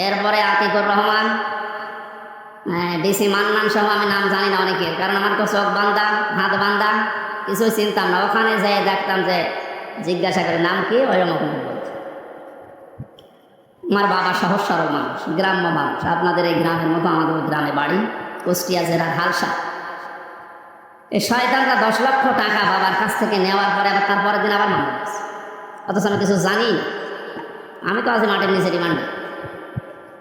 এরপরে আতিকুর রহমান, ডিসি মান্নান সহ আমি নাম জানি না অনেকের, কারণ আমার তো চোখ বান্ধা হাত বান্ধা, কিছুই চিনতাম না। ওখানে যেয়ে দেখতাম যে জিজ্ঞাসা করে নাম কি, ওইরকম বলছে। আমার বাবা সহজ সরল মানুষ, গ্রাম্য মানুষ, আপনাদের এই গ্রামের মতো আমাদের গ্রামে বাড়ি, কুষ্টিয়া জেলার হালসা। এই শয়তানরা 10 লক্ষ টাকা বাবার কাছ থেকে নেওয়ার পরে আবার তারপরের দিন আবার মামলা দিচ্ছে, অথচ আমি কিছু জানি না। আমি তো আজ মাটির নিচে রিমান্ডে,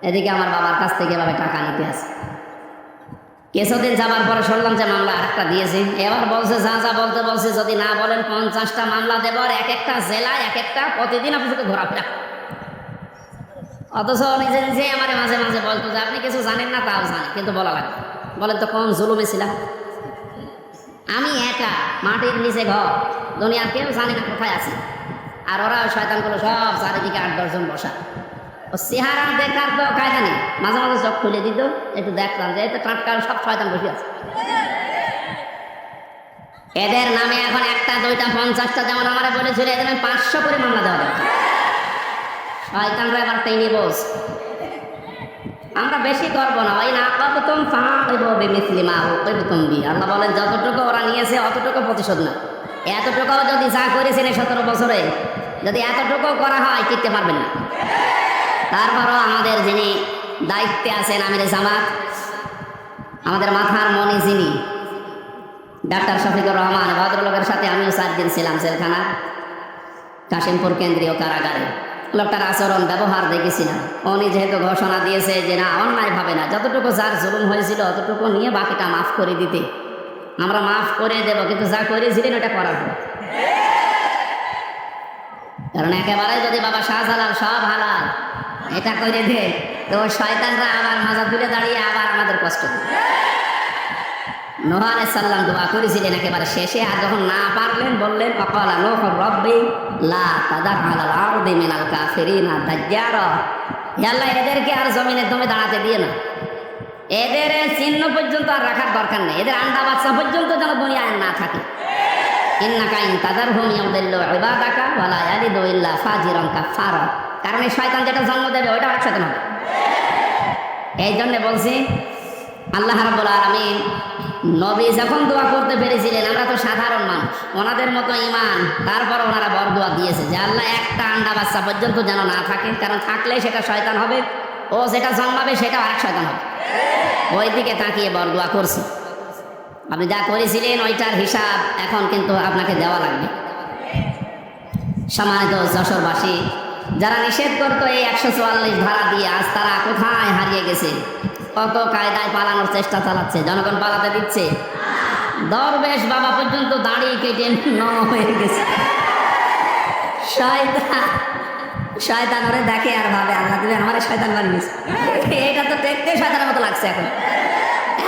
এদিকে আমার বাবার কাছ থেকে এভাবে টাকা নিতে আসে। কিছুদিন যাবার পরে শুনলাম যে মামলা আরেকটা দিয়েছে। এবার বলছে যা যা বলতে বলছে, যদি না বলেন 50টা মামলা দেব, আর এক একটা জেলায় এক একটা, প্রতিদিন আপনি শুধু ঘোরাফেরা। অথচ নিজে নিজে আমার মাঝে মাঝে বলতো যে আপনি কিছু জানেন না, তাও জানি, কিন্তু বলা লাগবে। বলেন তো কোন জুলুমে ছিলাম আমি? একা মাটির নিচে ঘর, দুনিয়ার কেউ জানি না কোথায় আছি। আর ওরা শয়তানগুলো সব চারিদিকে 8-10 জন বসা। ও চেহারা দেখার তো কায়দা নেই। মাঝে মাঝে চোখ খুলে দিত, একটু দেখতাম যে এই তো টাটকা সব শয়তান বসে আছে। এদের নামে এখন 1টা 2টা 50টা, যেমন আমার বলেছিল, এদের 500 করে মামলা দেওয়া দরকার। শয়তানরা এবার টেনে বস। আমরা বেশি করবো না, ওই না কতম মিসলিমা তুমি বি। আল্লাহ বলেন যতটুকু ওরা নিয়েছে অতটুকু প্রতিশোধ না। এতটুকুও যদি যা করেছেন 17 বছরে, যদি এতটুকু করা হয় টিকতে পারবেন না। তারপরও আমাদের যিনি দায়িত্বে আছেন আমিরে জামাত, আমাদের মাথার মনি যিনি ডাক্তার শফিকুর রহমান, ভদ্রলোকের সাথে আমিও 4 দিন ছিলাম জেলখানা, কাশিমপুর কেন্দ্রীয় কারাগারে। লোকটার আচরণ ব্যবহার দেখেছিলাম। উনি যেহেতু ঘোষণা দিয়েছে যে না, অন্যায় ভাবে না, যতটুকু যার জুলুম হয়েছিল অতটুকু নিয়ে বাকিটা মাফ করে দিতে, আমরা মাফ করে দেব, কিন্তু যা করেছিলেন ওটা করার পর। কারণ একেবারে যদি বাবা শাহজালাল সব হালাল এটা করে দে, তো শয়তানরা আবার মাজা তুলে দাঁড়িয়ে আবার আমাদের কষ্ট দেবে। নূহ আলাইহিস সালাম দোয়া করেছিলেন একেবারে শেষে, আর যখন না পারলেন বললেন অকালা নূহ রব্বি লা তাদার আলাল আরদি মিনাল কাফিরিনা দাজ্জারা। হে আল্লাহ, এদেরকে আর জমিনে তুমি দাঁড়াতে দিয়ে না, এদের চিহ্ন পর্যন্ত আর রাখার দরকার নেই, এদের আন্ডা বাচ্চা পর্যন্ত যেন দুনিয়ায় না থাকে। ইন্নাকা ইন তাযারহুম ইউদিল্লু ইবাদাকা ওয়া লা ইয়ালিদু ইল্লা ফাজিরান কাফারা। কারণ এই শয়তান যেটা জন্ম দেবে ওইটা আরেক শয়তান হবে। এই জন্য বলছি, আল্লাহ রাব্বুল আলামিন নবী যখন দোয়া করতে পেরেছিলেন, আমরা তো সাধারণ মানুষ, ওনাদের মতো ইমান, তারপর ওনারা বরদোয়া দিয়েছে যে আল্লাহ একটা আন্ডা বাচ্চা পর্যন্ত যেন না থাকে, কারণ থাকলে সেটা শয়তান হবে, ও যেটা জন্মাবে সেটা আরেক শয়তান হবে। ওই দিকে তাকিয়ে বরদোয়া করছি। আপনি যা করেছিলেন ওইটার হিসাব এখন কিন্তু আপনাকে দেওয়া লাগবে। সম্মানিত যশোরবাসী, যারা নিষেধ করতো এই 144 ধারা দিয়ে, আজ তারা কোথায় হারিয়ে গেছে? কত কায়দায় পালানোর চেষ্টা চালাচ্ছে, জনগণ পালাতে দিচ্ছে। দরবেশ বাবা পর্যন্ত দাড়ি কেটে নম হয়ে গেছে। শয়তান ওরে দেখে আর ভাবে আল্লাহ তুমি আমার শয়তান বানিয়েছে। এটা তো দেখতে শয়তানের মতো লাগছে এখন,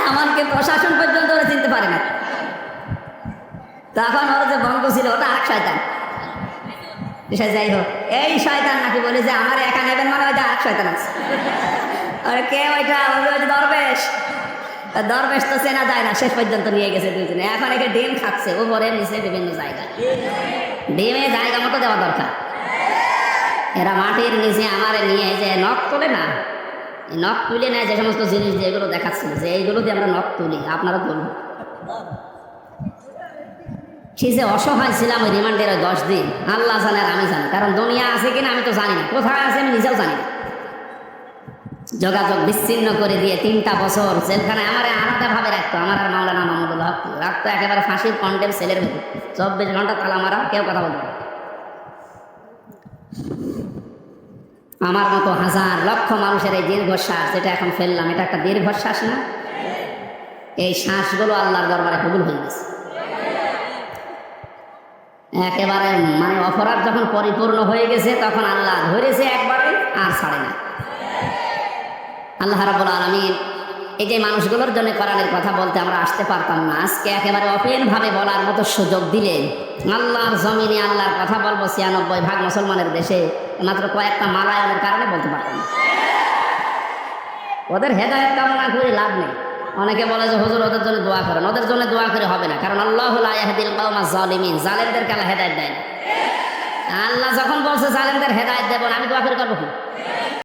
এমনকি প্রশাসন পর্যন্ত ওরা চিনতে পারে না। তখন ওরা যে বন্ধ ছিল ওটা আরেক শয়তান। যাই হোক, এই শয়তান নাকি বলে যে আমার একা নেবেন, মানে ওইটা আরেক শয়তান আছে। আর কে ওইটা? দরবেশ। দরবেশ তো চেনা যায় না, শেষ পর্যন্ত নিয়ে গেছে দুজনে। এখন একে ডিম খাচ্ছে উপরে নিচে বিভিন্ন জায়গায়, ডিমে জায়গা মতো দেওয়া দরকার। এরা মাটির নিচে আমারে নিয়ে যে নখ তোলে না, এই নখ তুলে নেয় যে সমস্ত জিনিস যেগুলো দেখাচ্ছিল যে এইগুলো দিয়ে আমরা নখ তুলি, আপনারা তুলুন। সে যে অসহায় ছিলাম ওই রিমান্ডের 10 দিন, আল্লাহ জানে আর আমি জানি, কারণ দুনিয়া আছে কিনা আমি তো জানি না, কোথায় আছে আমি নিজেও জানি না। যোগাযোগ বিচ্ছিন্ন করে দিয়ে 3টা বছর জেলখানায় আমার আলাদা ভাবে রাখতো। আমার আর মাওলানা মাহমুদুল্লাহ রাখতো একেবারে ফাঁসির কন্ডেম সেলের মধ্যে, 24 ঘন্টা তালা মারা, কেউ কথা বলতো না। আমার মতো হাজার লক্ষ মানুষের এই দীর্ঘশ্বাস যেটা এখন ফেললাম, এটা একটা দীর্ঘশ্বাস না? এই শ্বাসগুলো আল্লাহর দরবারে কবুল হয়ে গেছে একেবারে। মানে অপরাধ যখন পরিপূর্ণ হয়ে গেছে তখন আল্লাহ ধরেছে একবারে আর ছাড়ে না। আল্লাহ রাব্বুল আলামিন এই যে মানুষগুলোর জন্য কোরআনের কথা বলতে আমরা আসতে পারতাম না, আজকে একেবারে ওপেন ভাবে বলার মতো সুযোগ দিলেন। আল্লাহর জমিনে আল্লাহর কথা বলবো 96% মুসলমানের দেশে, মাত্র কয়েকটা মালায়নের কারণে বলতে পারতাম না। ওদের হেদায়েত কামনা করে লাভ নেই। অনেকে বলে যে হুজুর ওদের জন্য দোয়া করেন, ওদের জন্য দোয়া করে হবে না, কারণ আল্লাহু লা ইয়াহদিল কওমাজ জালিমিন, জালেমদেরকে আল্লাহ হেদায়েত দেয় না। আল্লাহ যখন বলছে জালেমদের হেদায়েত দেব না, আমি দোয়া করে করবো কি?